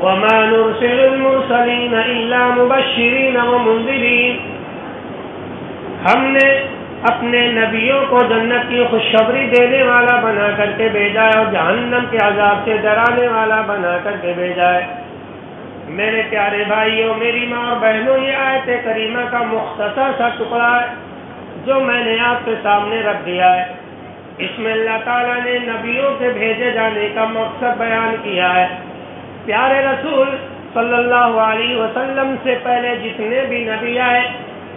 وما نرسل المرسلین الا مبشرین ومنذرین، ہم نے اپنے نبیوں کو جنت کی خوشخبری دینے والا بنا کر کے بھیجا ہے اور جہنم کے عذاب سے ڈرانے والا بنا کر کے بھیجا ہے۔ میرے پیارے بھائیوں، میری ماں اور بہنوں، یہ آیت کریمہ کا مختصر سا ٹکڑا ہے جو میں نے آپ کے سامنے رکھ دیا ہے۔ اس میں اللہ تعالیٰ نے نبیوں کے بھیجے جانے کا مقصد بیان کیا ہے۔ پیارے رسول صلی اللہ علیہ وسلم سے پہلے جتنے بھی نبی آئے،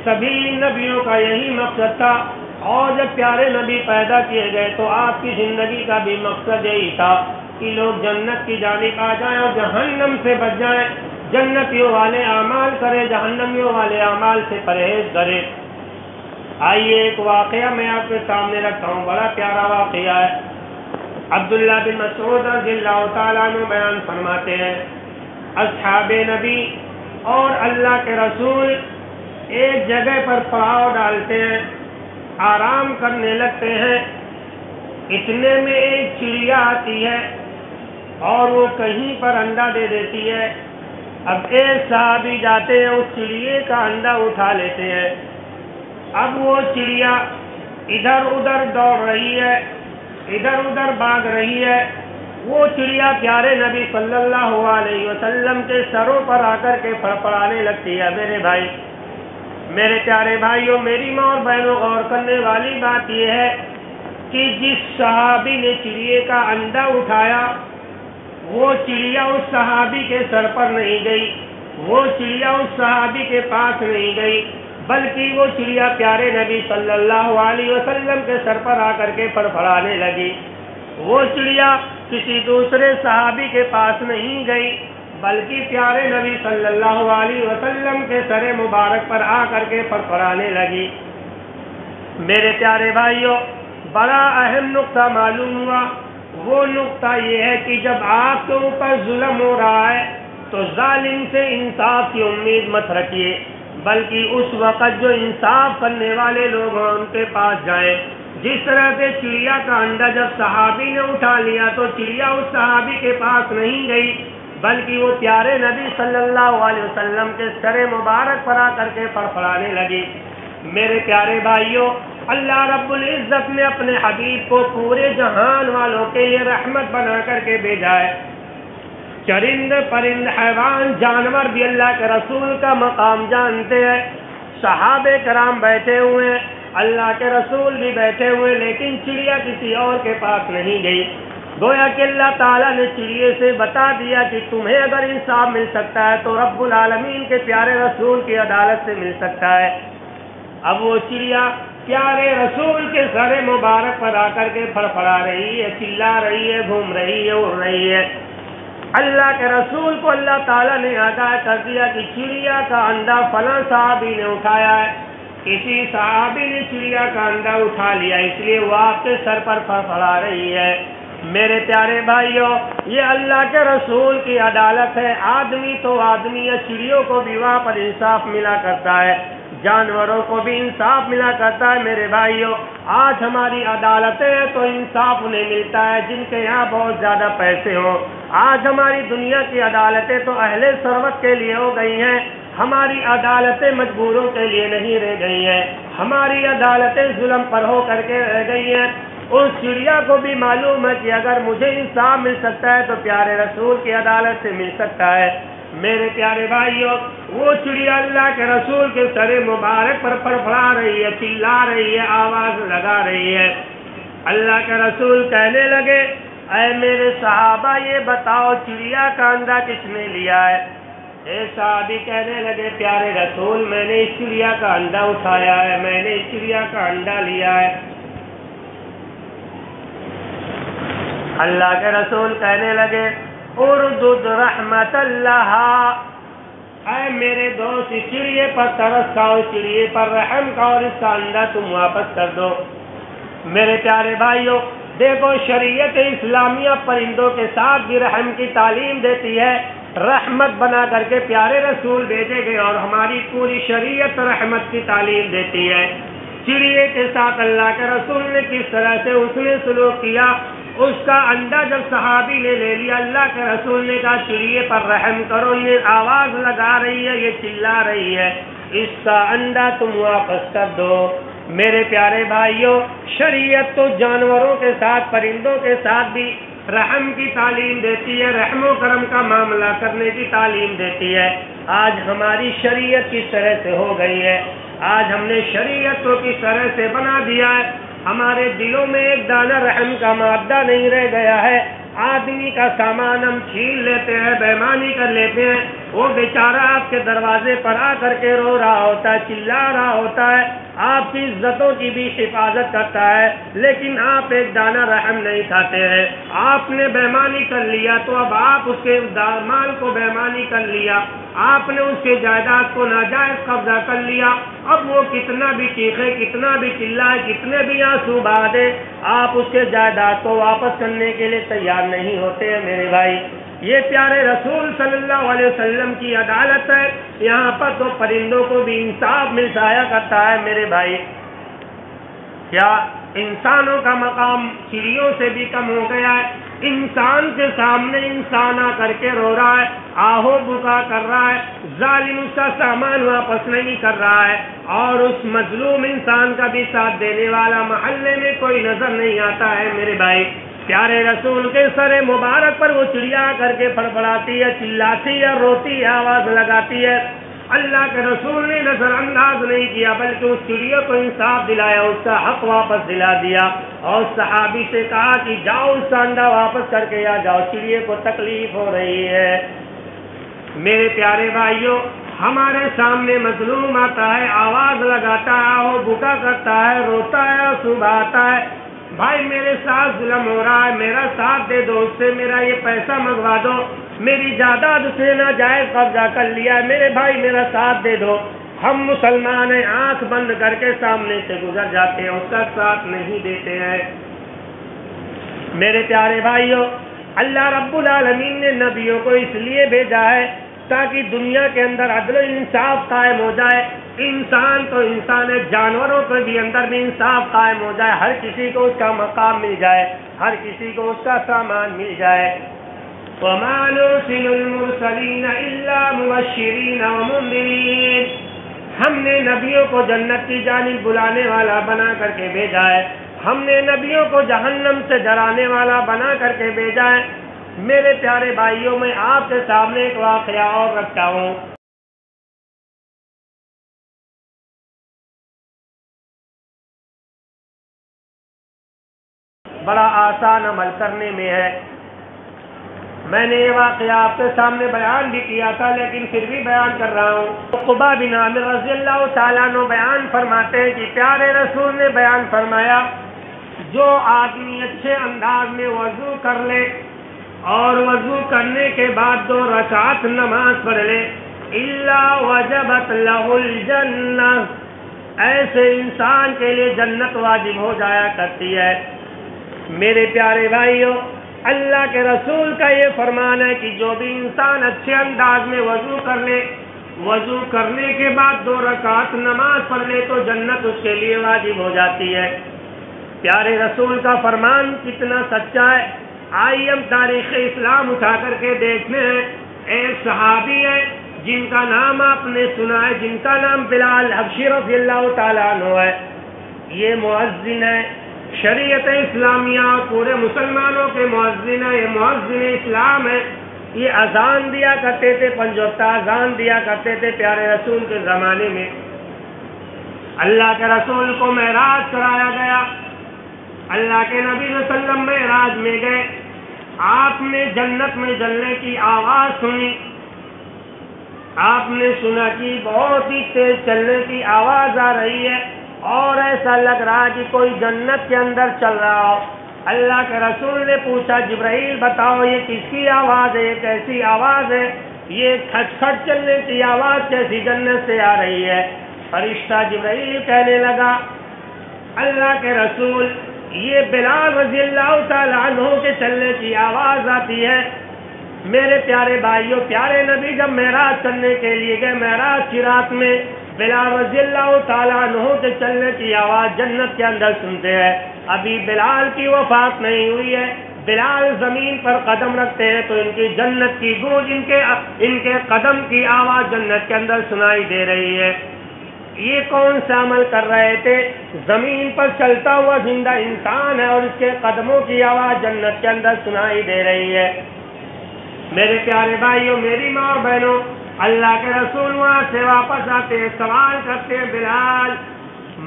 سبھی نبیوں کا یہی مقصد تھا، اور جب پیارے نبی پیدا کیے گئے تو آپ کی زندگی کا بھی مقصد یہی تھا کہ لوگ جنت کی جانب آ جائیں اور جہنم سے بچ جائیں، جنتیوں والے اعمال کریں، جہنمیوں والے اعمال سے پرہیز کریں۔ آئیے ایک واقعہ میں آپ کے سامنے رکھتا ہوں، بڑا پیارا واقعہ ہے۔ عبداللہ بن مسعود رضی اللہ تعالیٰ عنہ بیان فرماتے ہیں، اصحاب نبی اور اللہ کے رسول ایک جگہ پر پڑاؤ ڈالتے ہیں، آرام کرنے لگتے ہیں، اتنے میں ایک چڑیا آتی ہے اور وہ کہیں پر انڈا دے دیتی ہے۔ اب ایک صحابی جاتے ہیں، اس چڑیے کا انڈا اٹھا لیتے ہیں۔ اب وہ چڑیا ادھر ادھر دوڑ رہی ہے، ادھر ادھر بھاگ رہی ہے۔ وہ چڑیا پیارے نبی صلی اللہ علیہ وسلم کے سروں پر آ کر کے پھڑپڑانے لگتی ہے۔ میرے پیارے بھائیوں، میری ماں اور بہنوں، غور کرنے والی بات یہ ہے کہ جس صحابی نے چڑیے کا انڈا اٹھایا، وہ چڑیا اس صحابی کے سر پر نہیں گئی، وہ چڑیا اس صحابی کے پاس نہیں گئی، بلکہ وہ چڑیا پیارے نبی صلی اللہ علیہ وسلم کے سر پر آ کر کے پھڑپڑانے لگی۔ وہ چڑیا کسی دوسرے صحابی کے پاس نہیں گئی، بلکہ پیارے نبی صلی اللہ علیہ وسلم کے سر مبارک پر آ کر کے پھڑپڑانے لگی۔ میرے پیارے بھائیوں، بڑا اہم نقطہ معلوم ہوا۔ وہ نقطہ یہ ہے کہ جب آپ کے اوپر ظلم ہو رہا ہے تو ظالم سے انصاف کی امید مت رکھیے، بلکہ اس وقت جو انصاف کرنے والے لوگ ہیں ان کے پاس جائیں۔ جس طرح سے چڑیا کا انڈا جب صحابی نے اٹھا لیا تو چڑیا اس صحابی کے پاس نہیں گئی، بلکہ وہ پیارے نبی صلی اللہ علیہ وسلم کے سر مبارک پر آ کر کے پھڑپڑانے لگی۔ میرے پیارے بھائیوں، اللہ رب العزت نے اپنے حبیب کو پورے جہان والوں کے لیے رحمت بنا کر کے بھیجا ہے۔ چرند پرند حیوان جانور بھی اللہ کے رسول کا مقام جانتے ہیں۔ صحابہ کرام بیٹھے ہوئے ہیں، اللہ کے رسول بھی بیٹھے ہوئے، لیکن چڑیا کسی اور کے پاس نہیں گئی۔ گویا کہ اللہ تعالیٰ نے چڑیے سے بتا دیا کہ تمہیں اگر انصاف مل سکتا ہے تو رب العالمین کے پیارے رسول کی عدالت سے مل سکتا ہے۔ اب وہ چڑیا پیارے رسول کے سر مبارک پر آ کر کے پھڑپڑا رہی ہے، چلا رہی ہے، گھوم رہی ہے، اڑ رہی ہے۔ اللہ کے رسول کو اللہ تعالیٰ نے آگاہ کر دیا کہ چڑیا کا انڈا فلاں صحابی نے اٹھایا ہے، کسی صحابی نے چڑیا کا انڈا اٹھا لیا، اس لیے وہ آپ کے سر پر پھڑپڑا رہی ہے۔ میرے پیارے بھائیوں، یہ اللہ کے رسول کی عدالت ہے۔ آدمی تو آدمی ہے، چڑیوں کو بھی وہاں پر انصاف ملا کرتا ہے، جانوروں کو بھی انصاف ملا کرتا ہے۔ میرے بھائیوں، آج ہماری عدالتیں ہیں تو انصاف انہیں ملتا ہے جن کے یہاں بہت زیادہ پیسے ہوں۔ آج ہماری دنیا کی عدالتیں تو اہل ثروت کے لیے ہو گئی ہیں، ہماری عدالتیں مجبوروں کے لیے نہیں رہ گئی ہیں، ہماری عدالتیں ظلم پر ہو کر کے رہ گئی ہیں۔ اس چڑیا کو بھی معلوم ہے کہ اگر مجھے انصاف مل سکتا ہے تو پیارے رسول کی عدالت سے مل سکتا ہے۔ میرے پیارے بھائیوں، وہ چڑیا اللہ کے رسول کے سر مبارک پر پھڑپڑا رہی ہے، چلا رہی ہے، آواز لگا رہی ہے۔ اللہ کے رسول کہنے لگے، اے میرے صحابہ، یہ بتاؤ چڑیا کا انڈا کس نے لیا ہے؟ اے صحابی کہنے لگے، پیارے رسول، میں نے اس چڑیا کا انڈا اٹھایا ہے، میں نے اس چڑیا کا انڈا لیا ہے۔ اللہ کے رسول کہنے لگے، اردد رحمت اللہ، اے میرے دوست، اس چڑیے پر ترس کھاؤ، چڑیے پر رحم کھاؤ اور اس کا انڈا تم واپس کر دو۔ میرے پیارے بھائیوں، دیکھو، شریعت اسلامیہ پرندوں کے ساتھ بھی رحم کی تعلیم دیتی ہے۔ رحمت بنا کر کے پیارے رسول بھیجے گئے اور ہماری پوری شریعت رحمت کی تعلیم دیتی ہے۔ چڑیے کے ساتھ اللہ کے رسول نے کس طرح سے اس نے سلوک کیا، اس کا انڈا جب صحابی نے لے لیا، اللہ کے رسول نے کہا چڑیے پر رحم کرو، یہ آواز لگا رہی ہے، یہ چلا رہی ہے، اس کا انڈا تم واپس کر دو۔ میرے پیارے بھائیوں، شریعت تو جانوروں کے ساتھ، پرندوں کے ساتھ بھی رحم کی تعلیم دیتی ہے، رحم و کرم کا معاملہ کرنے کی تعلیم دیتی ہے۔ آج ہماری شریعت کس طرح سے ہو گئی ہے، آج ہم نے شریعت کو کس طرح سے بنا دیا ہے، ہمارے دلوں میں ایک دانہ رحم کا مادہ نہیں رہ گیا ہے۔ آدمی کا سامان ہم چھین لیتے ہیں، بے ایمانی کر لیتے ہیں، وہ بیچارہ آپ کے دروازے پر آ کر کے رو رہا ہوتا ہے، چلا رہا ہوتا ہے، آپ کی عزتوں کی بھی حفاظت کرتا ہے، لیکن آپ ایک دانہ رحم نہیں کھاتے ہیں۔ آپ نے بے ایمانی کر لیا تو اب آپ اس کے مال کو بے ایمانی کر لیا، آپ نے اس کے جائیداد کو ناجائز قبضہ کر لیا، اب وہ کتنا بھی چیخے، کتنا بھی چلائے، کتنے بھی آنسو بہا دے، آپ اس کے جائیداد کو واپس کرنے کے لیے تیار نہیں ہوتے ہیں۔ میرے بھائی، یہ پیارے رسول صلی اللہ علیہ وسلم کی عدالت ہے، یہاں پر تو پرندوں کو بھی انصاف مل جایا کرتا ہے۔ میرے بھائی، کیا انسانوں کا مقام چڑیوں سے بھی کم ہو گیا ہے؟ انسان کے سامنے انسان آ کر کے رو رہا ہے، آہو بکا کر رہا ہے، ظالم اس کا سامان واپس نہیں کر رہا ہے، اور اس مظلوم انسان کا بھی ساتھ دینے والا محلے میں کوئی نظر نہیں آتا ہے۔ میرے بھائی، پیارے رسول کے سر مبارک پر وہ چڑیا کر کے فڑفڑاتی ہے، چلاتی ہے، روتی ہے، آواز لگاتی ہے۔ اللہ کے رسول نے نظر انداز نہیں کیا، بلکہ اس چڑیا کو انصاف دلایا، اس کا حق واپس دلا دیا، اور صحابی سے کہا کہ جاؤ اس کا انڈا واپس کر کے آ جاؤ، چڑیے کو تکلیف ہو رہی ہے۔ میرے پیارے بھائیوں، ہمارے سامنے مظلوم آتا ہے، آواز لگاتا ہے، آہو بکا کرتا ہے، روتا ہے، صبح آتا ہے، بھائی میرے ساتھ ظلم ہو رہا ہے، میرا ساتھ دے دو، اس سے میرا یہ پیسہ منگوا دو، میری جائیداد اس نے ناجائز قبضہ کر لیا ہے، میرے بھائی میرا ساتھ دے دو۔ ہم مسلمان ہیں، آنکھ بند کر کے سامنے سے گزر جاتے ہیں، اس کا ساتھ نہیں دیتے ہیں۔ میرے پیارے بھائیوں، اللہ رب العالمین نے نبیوں کو اس لیے بھیجا ہے تاکہ دنیا کے اندر عدل و انصاف قائم ہو جائے۔ انسان تو انسان ہے، جانوروں کے بھی اندر بھی انصاف قائم ہو جائے، ہر کسی کو اس کا مقام مل جائے، ہر کسی کو اس کا سامان مل جائے۔ وَمَا نُرْسِلُ الْمُرْسَلِينَ إِلَّا مُبَشِّرِينَ وَمُنذِرِينَ، ہم نے نبیوں کو جنت کی جانب بلانے والا بنا کر کے بھیجا ہے، ہم نے نبیوں کو جہنم سے ڈرانے والا بنا کر کے بھیجا ہے۔ میرے پیارے بھائیوں، میں آپ کے سامنے ایک واقعہ اور رکھتا ہوں۔ بڑا آسان عمل کرنے میں ہے۔ میں نے یہ واقعہ آپ کے سامنے بیان بھی کیا تھا، لیکن پھر بھی بیان کر رہا ہوں۔ عقبہ بن عامر رضی اللہ تعالیٰ عنہ بیان فرماتے ہیں کہ پیارے رسول نے بیان فرمایا، جو آدمی اچھے انداز میں وضو کر لے اور وضو کرنے کے بعد 2 رکعت نماز پڑھ لے، الا وجبت لہ الجنہ، ایسے انسان کے لیے جنت واجب ہو جایا کرتی ہے۔ میرے پیارے بھائیوں، اللہ کے رسول کا یہ فرمان ہے کہ جو بھی انسان اچھے انداز میں وضو کر لے، وضو کرنے کے بعد 2 رکعت نماز پڑھ لے تو جنت اس کے لیے واجب ہو جاتی ہے۔ پیارے رسول کا فرمان کتنا سچا ہے، آئیے ہم تاریخ اسلام اٹھا کر کے دیکھتے ہیں۔ ایک صحابی ہے جن کا نام آپ نے سنا ہے، جن کا نام بلال حبشی رضی اللہ تعالیٰ عنہ ہے۔ یہ مؤذن ہے، شریعت اسلامیہ پورے مسلمانوں کے مؤذن ہے، یہ مؤذن اسلام ہے۔ یہ اذان دیا کرتے تھے، 5 وقت اذان دیا کرتے تھے پیارے رسول کے زمانے میں۔ اللہ کے رسول کو معراج کرایا گیا، اللہ کے نبی صلی اللہ علیہ وسلم معراج میں گئے، آپ نے جنت میں جلنے کی آواز سنی، آپ نے سنا کہ بہت ہی تیز چلنے کی آواز آ رہی ہے، اور ایسا لگ رہا کہ کوئی جنت کے اندر چل رہا ہو۔ اللہ کے رسول نے پوچھا، جبرائیل بتاؤ یہ کس کی آواز ہے، یہ کیسی آواز ہے، یہ کھٹ کھٹ چلنے کی آواز کیسی جنت سے آ رہی ہے؟ فرشتہ جبرائیل کہنے لگا، اللہ کے رسول یہ بلال رضی اللہ تعالیٰ عنہ کے چلنے کی آواز آتی ہے۔ میرے پیارے بھائیوں، پیارے نبی جب معراج کرنے کے لیے گئے، معراج کی رات میں بلال رضی اللہ تعالیٰ عنہ کے چلنے کی آواز جنت کے اندر سنتے ہیں۔ ابھی بلال کی وفات نہیں ہوئی ہے، بلال زمین پر قدم رکھتے ہیں تو ان کی جنت کی گونج، ان کے قدم کی آواز جنت کے اندر سنائی دے رہی ہے۔ یہ کون سا عمل کر رہے تھے؟ زمین پر چلتا ہوا زندہ انسان ہے اور اس کے قدموں کی آواز جنت کے اندر سنائی دے رہی ہے۔ میرے پیارے بھائیوں، میری ماں اور بہنوں، اللہ کے رسول وہاں سے واپس آتے ہیں، سوال کرتے ہیں، بلال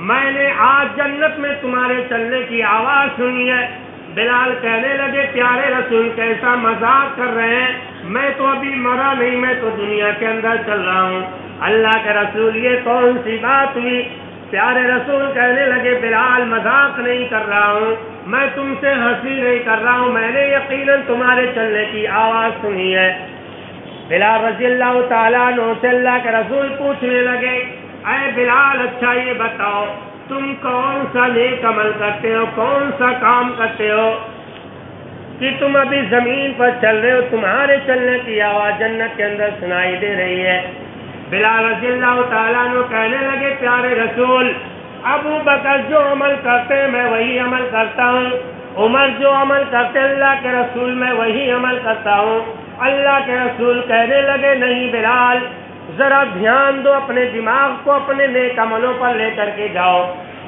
میں نے آج جنت میں تمہارے چلنے کی آواز سنی ہے۔ بلال کہنے لگے، پیارے رسول کیسا مذاق کر رہے ہیں، میں تو ابھی مرا نہیں، میں تو دنیا کے اندر چل رہا ہوں۔ اللہ کے رسول یہ کون سی بات ہوئی؟ پیارے رسول کہنے لگے، بلال مذاق نہیں کر رہا ہوں، میں تم سے ہنسی نہیں کر رہا ہوں، میں نے یقیناً تمہارے چلنے کی آواز سنی ہے۔ بلال رضی اللہ تعالیٰ عنہ سے اللہ کے رسول پوچھنے لگے، اے بلال اچھا یہ بتاؤ تم کون سا نیک عمل کرتے ہو، کون سا کام کرتے ہو کہ تم ابھی زمین پر چل رہے ہو، تمہارے چلنے کی آواز جنت کے اندر سنائی دے رہی ہے۔ بلال رضی اللہ تعالیٰ عنہ کہنے لگے، پیارے رسول ابو بکر جو عمل کرتے ہیں میں وہی عمل کرتا ہوں، عمر جو عمل کرتے اللہ کے رسول میں وہی عمل کرتا ہوں۔ اللہ کے رسول کہنے لگے، نہیں بلال ذرا دھیان دو، اپنے دماغ کو اپنے نیک عملوں پر لے کر کے جاؤ۔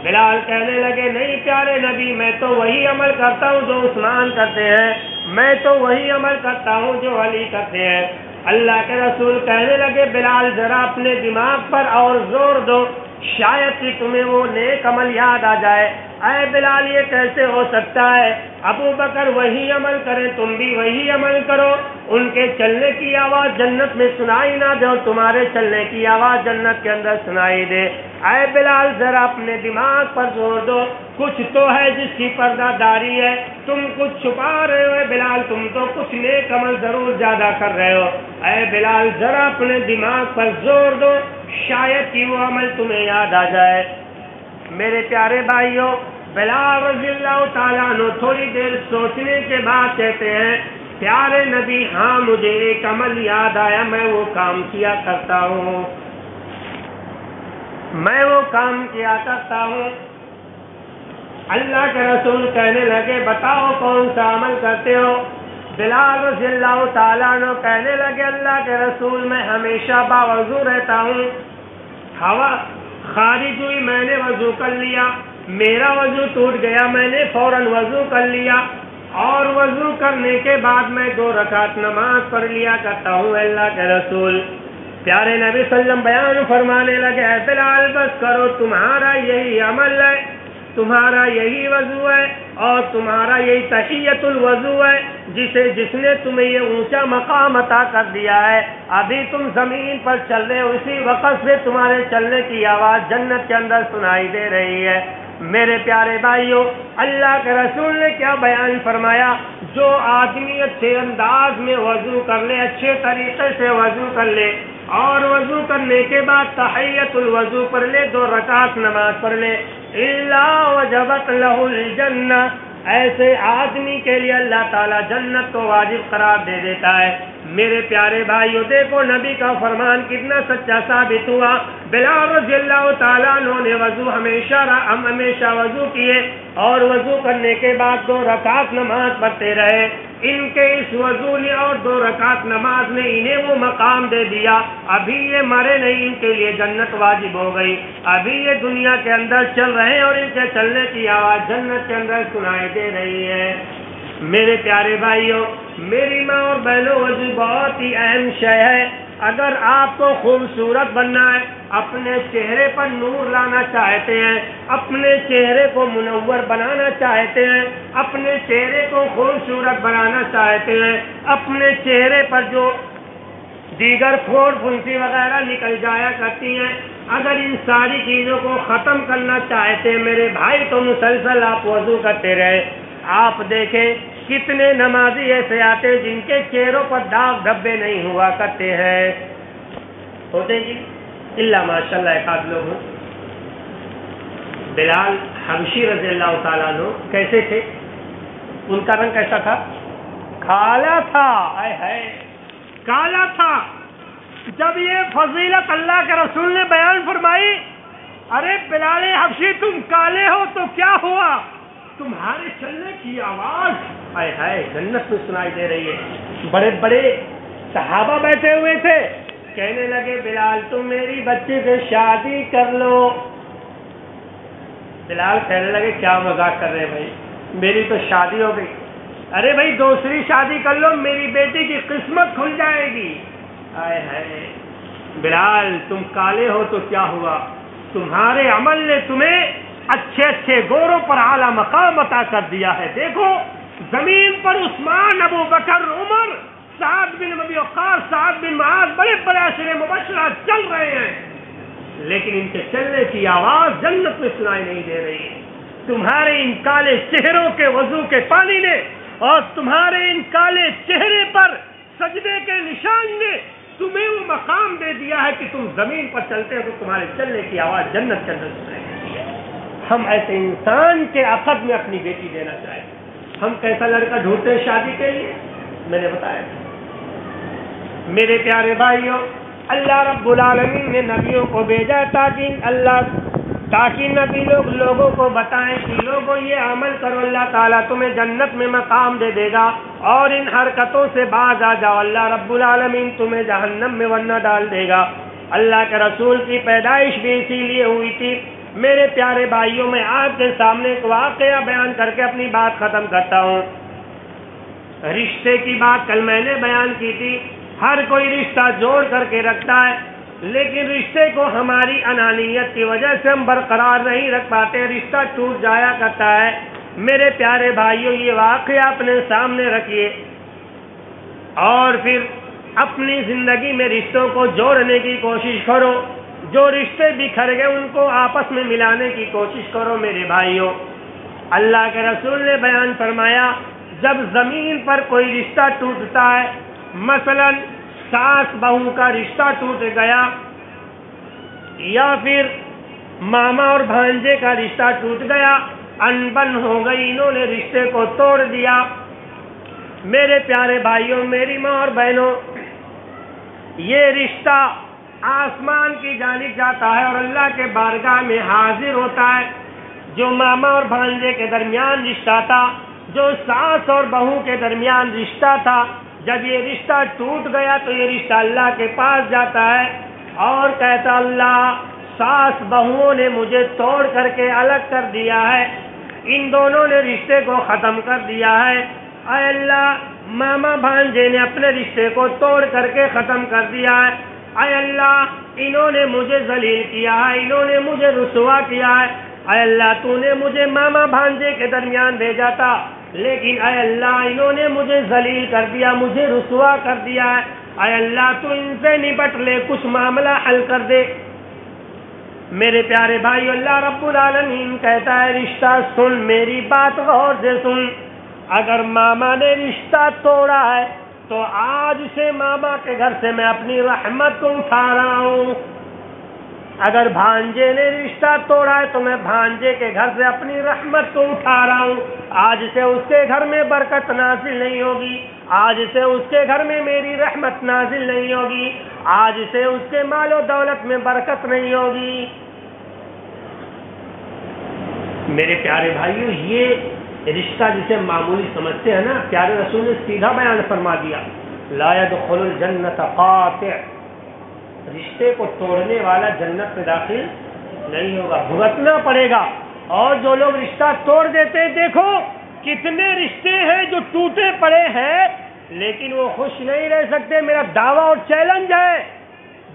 بلال کہنے لگے، نہیں پیارے نبی میں تو وہی عمل کرتا ہوں جو عثمان کرتے ہیں، میں تو وہی عمل کرتا ہوں جو علی کرتے ہیں۔ اللہ کے رسول کہنے لگے، بلال ذرا اپنے دماغ پر اور زور دو، شاید کہ تمہیں وہ نیک عمل یاد آ جائے۔ اے بلال یہ کیسے ہو سکتا ہے؟ ابو بکر وہی عمل کریں، تم بھی وہی عمل کرو، ان کے چلنے کی آواز جنت میں سنائی نہ دے اور تمہارے چلنے کی آواز جنت کے اندر سنائی دے۔ اے بلال ذرا اپنے دماغ پر زور دو، کچھ تو ہے جس کی پردہ داری ہے، تم کچھ چھپا رہے ہو۔ بلال تم تو کچھ نیک عمل ضرور زیادہ کر رہے ہو، اے بلال ذرا اپنے دماغ پر زور دو، شاید کہ وہ عمل تمہیں یاد آ جائے۔ میرے پیارے بھائیوں، بلال رضی اللہ تعالیٰ عنہ تھوڑی دیر سوچنے کے بعد کہتے ہیں، پیارے نبی ہاں مجھے ایک عمل یاد آیا، میں وہ کام کیا کرتا ہوں، میں وہ کام کیا کرتا ہوں۔ اللہ کے رسول کہنے لگے، بتاؤ کون سا عمل کرتے ہو؟ بلال رضی اللہ تعالیٰ عنہ کہنے لگے، اللہ کے رسول میں ہمیشہ باوضو رہتا ہوں، ہوا خارج ہوئی میں نے وضو کر لیا، میرا وضو ٹوٹ گیا میں نے فوراً وضو کر لیا، اور وضو کرنے کے بعد میں 2 رکعت نماز پڑھ لیا کرتا ہوں۔ اللہ کے رسول پیارے نبی صلی اللہ علیہ وسلم بیان فرمانے لگے، اے بلال بس کرو، تمہارا یہی عمل ہے، تمہارا یہی وضو ہے اور تمہارا یہی تحیۃ الوضو ہے جس نے تمہیں یہ اونچا مقام عطا کر دیا ہے۔ ابھی تم زمین پر چل رہے ہو، اسی وقت سے تمہارے چلنے کی آواز جنت کے اندر سنائی دے رہی ہے۔ میرے پیارے بھائیوں، اللہ کے رسول نے کیا بیان فرمایا؟ جو آدمی اچھے انداز میں وضو کر لے، اچھے طریقے سے وضو کر لے اور وضو کرنے کے بعد تحیۃ الوضو پڑھ لے، 2 رکعت نماز پڑھ لے، الا وجبت لہ الجنہ، ایسے آدمی کے لیے اللہ تعالیٰ جنت کو واجب قرار دے دیتا ہے۔ میرے پیارے بھائیوں دیکھو نبی کا فرمان کتنا سچا ثابت ہوا۔ بلال رضی اللہ تعالیٰ عنہ نے ہمیشہ وضو کیے اور وضو کرنے کے بعد 2 رکعت نماز پڑھتے رہے۔ ان کے اس وضو نے اور 2 رکعت نماز نے انہیں وہ مقام دے دیا، ابھی یہ مرے نہیں، ان کے لیے جنت واجب ہو گئی، ابھی یہ دنیا کے اندر چل رہے ہیں اور ان کے چلنے کی آواز جنت کے اندر سنائی دے رہی ہے۔ میرے پیارے بھائیوں، میری ماں اور بہنوں، وضو بہت ہی اہم شے ہے۔ اگر آپ کو خوبصورت بننا ہے، اپنے چہرے پر نور لانا چاہتے ہیں، اپنے چہرے کو منور بنانا چاہتے ہیں، اپنے چہرے کو خوبصورت بنانا چاہتے ہیں، اپنے چہرے پر جو دیگر پھوڑ پھنسی وغیرہ نکل جایا کرتی ہیں، اگر ان ساری چیزوں کو ختم کرنا چاہتے ہیں میرے بھائی، تو مسلسل آپ وضو کرتے رہیں۔ آپ دیکھیں کتنے نمازی ایسے آتے ہیں جن کے چہروں پر داغ دھبے نہیں ہوا کرتے ہیں، ہوتے جی اللہ ماشاء اللہ ایک آدھ لوگ ہوں۔ بلال حبشی رضی اللہ تعالیٰ عنہ کیسے تھے؟ ان کا رنگ کیسا تھا؟ کالا تھا، کالا تھا۔ جب یہ فضیلت اللہ کے رسول نے بیان فرمائی، ارے بلال حبشی تم کالے ہو تو کیا ہوا، تمہارے چلنے کی آواز آئے ہائے جنت میں سنائی دے رہی ہے۔ بڑے بڑے صحابہ بیٹھے ہوئے تھے، کہنے لگے بلال تم میری بچی سے شادی کر لو۔ بلال کہنے لگے کیا مذاق کر رہے بھائی، میری تو شادی ہو گئی۔ ارے بھائی دوسری شادی کر لو، میری بیٹی کی قسمت کھل جائے گی۔ آئے ہائے بلال تم کالے ہو تو کیا ہوا، تمہارے عمل نے تمہیں اچھے اچھے گوروں پر اعلیٰ مقام عطا کر دیا ہے۔ دیکھو زمین پر عثمان، ابو بکر، عمر، سعد بن ابی وقاص، سعد بن معاذ، بڑے بڑے عشرے مبشرہ چل رہے ہیں، لیکن ان کے چلنے کی آواز جنت میں سنائی نہیں دے رہی ہے۔ تمہارے ان کالے چہروں کے وضو کے پانی نے اور تمہارے ان کالے چہرے پر سجدے کے نشان نے تمہیں وہ مقام دے دیا ہے کہ تم زمین پر چلتے ہو تو تمہارے چلنے کی آواز جنت سنائی دیتی ہے۔ ہم ایسے انسان کے عقد میں اپنی بیٹی دینا چاہیں۔ ہم کیسا لڑکا ڈھونڈتے ہیں شادی کے لیے؟ میں نے بتایا میرے پیارے بھائیوں، اللہ رب العالمین نے نبیوں کو بھیجا تاکہ نبی لوگوں کو بتائیں کہ لوگوں یہ عمل کرو، اللہ تعالیٰ تمہیں جنت میں مقام دے دے گا، اور ان حرکتوں سے باز آ جاؤ، اللہ رب العالمین تمہیں جہنم میں ورنہ ڈال دے گا۔ اللہ کے رسول کی پیدائش بھی اسی لیے ہوئی تھی۔ میرے پیارے بھائیوں، میں آپ کے سامنے ایک واقعہ بیان کر کے اپنی بات ختم کرتا ہوں۔ رشتے کی بات کل میں نے بیان کی تھی۔ ہر کوئی رشتہ جوڑ کر کے رکھتا ہے، لیکن رشتے کو ہماری انانیت کی وجہ سے ہم برقرار نہیں رکھ پاتے، رشتہ ٹوٹ جایا کرتا ہے۔ میرے پیارے بھائیوں، یہ واقعہ اپنے سامنے رکھیے اور پھر اپنی زندگی میں رشتوں کو جوڑنے کی کوشش کرو۔ جو رشتے بکھر گئے ان کو آپس میں ملانے کی کوشش کرو۔ میرے بھائیوں، اللہ کے رسول نے بیان فرمایا جب زمین پر کوئی رشتہ ٹوٹتا ہے، مثلا ساس بہو کا رشتہ ٹوٹ گیا یا پھر ماما اور بھانجے کا رشتہ ٹوٹ گیا، انبن ہو گئی، انہوں نے رشتے کو توڑ دیا۔ میرے پیارے بھائیوں، میری ماں اور بہنوں، یہ رشتہ آسمان کی جانب جاتا ہے اور اللہ کے بارگاہ میں حاضر ہوتا ہے۔ جو ماما اور بھانجے کے درمیان رشتہ تھا، جو ساس اور بہو کے درمیان رشتہ تھا، جب یہ رشتہ ٹوٹ گیا تو یہ رشتہ اللہ کے پاس جاتا ہے اور کہتا اللہ، ساس بہوؤں نے مجھے توڑ کر کے الگ کر دیا ہے، ان دونوں نے رشتے کو ختم کر دیا ہے۔ اے اللہ، ماما بھانجے نے اپنے رشتے کو توڑ کر کے ختم کر دیا ہے۔ اے اللہ، انہوں نے مجھے ذلیل کیا ہے، انہوں نے مجھے رسوا کیا ہے۔ اے اللہ، تو نے مجھے ماما بھانجے کے درمیان بھیجا تھا، لیکن اے اللہ انہوں نے مجھے ذلیل کر دیا، مجھے رسوا کر دیا ہے۔ اے اللہ، تو ان سے نپٹ لے، کچھ معاملہ حل کر دے۔ میرے پیارے بھائی، اللہ رب العالمین کہتا ہے رشتہ سن، میری بات غور سے سن۔ اگر ماما نے رشتہ توڑا ہے تو آج سے ماما کے گھر سے میں اپنی رحمت کو اٹھا رہا ہوں۔ اگر بھانجے نے رشتہ توڑا ہے تو میں بھانجے کے گھر سے اپنی رحمت کو اٹھا رہا ہوں۔ آج سے اس کے گھر میں برکت نازل نہیں ہوگی، آج سے اس کے گھر میں میری رحمت نازل نہیں ہوگی، آج سے اس کے مال و دولت میں برکت نہیں ہوگی۔ میرے پیارے بھائیو، یہ رشتہ جسے معمولی سمجھتے ہیں نا، پیارے رسول نے سیدھا بیان فرما دیا، لا يدخل الجنت قاطع، رشتے کو توڑنے والا جنت میں داخل نہیں ہوگا، بھگتنا پڑے گا۔ اور جو لوگ رشتہ توڑ دیتے ہیں، دیکھو کتنے رشتے ہیں جو ٹوٹے پڑے ہیں لیکن وہ خوش نہیں رہ سکتے۔ میرا دعویٰ اور چیلنج ہے،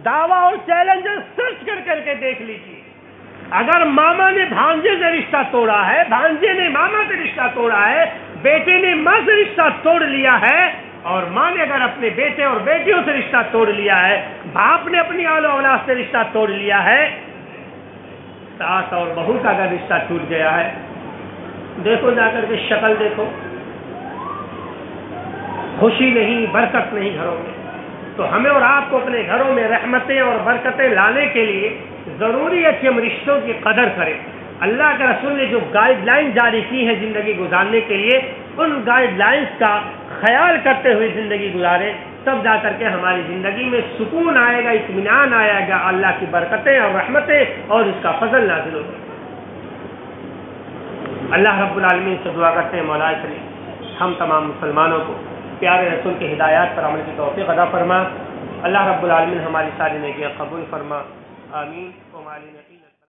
دعویٰ اور چیلنج ہے، سرچ کر کے دیکھ لیجیے۔ اگر ماما نے بھانجے سے رشتہ توڑا ہے، بھانجے نے ماما سے رشتہ توڑا ہے، بیٹے نے ماں سے رشتہ توڑ لیا ہے، اور ماں نے اگر اپنے بیٹے اور بیٹیوں سے رشتہ توڑ لیا ہے، باپ نے اپنی آل و اولاد سے رشتہ توڑ لیا ہے، ساس اور بہو کا اگر رشتہ ٹوٹ گیا ہے، دیکھو جا کر کے شکل دیکھو، خوشی نہیں، برکت نہیں گھروں میں۔ تو ہمیں اور آپ کو اپنے گھروں میں رحمتیں اور برکتیں لانے کے لیے ضروری ہے کہ ہم رشتوں کی قدر کریں۔ اللہ کے رسول نے جو گائیڈ لائن جاری کی ہے زندگی گزارنے کے لیے، ان گائیڈ لائنز کا خیال کرتے ہوئے زندگی گزاریں، تب جا کر کے ہماری زندگی میں سکون آئے گا، اطمینان آئے گا، اللہ کی برکتیں اور رحمتیں اور اس کا فضل نازل ہوگا۔ اللہ رب العالمین سے دعا کرتے ہیں مولا کریم ہم تمام مسلمانوں کو پیارے رسول کی ہدایات پر عمل کی توفیق عطا فرما. اللہ رب العالمین ہماری ساری نیکیاں قبول فرما. آمین.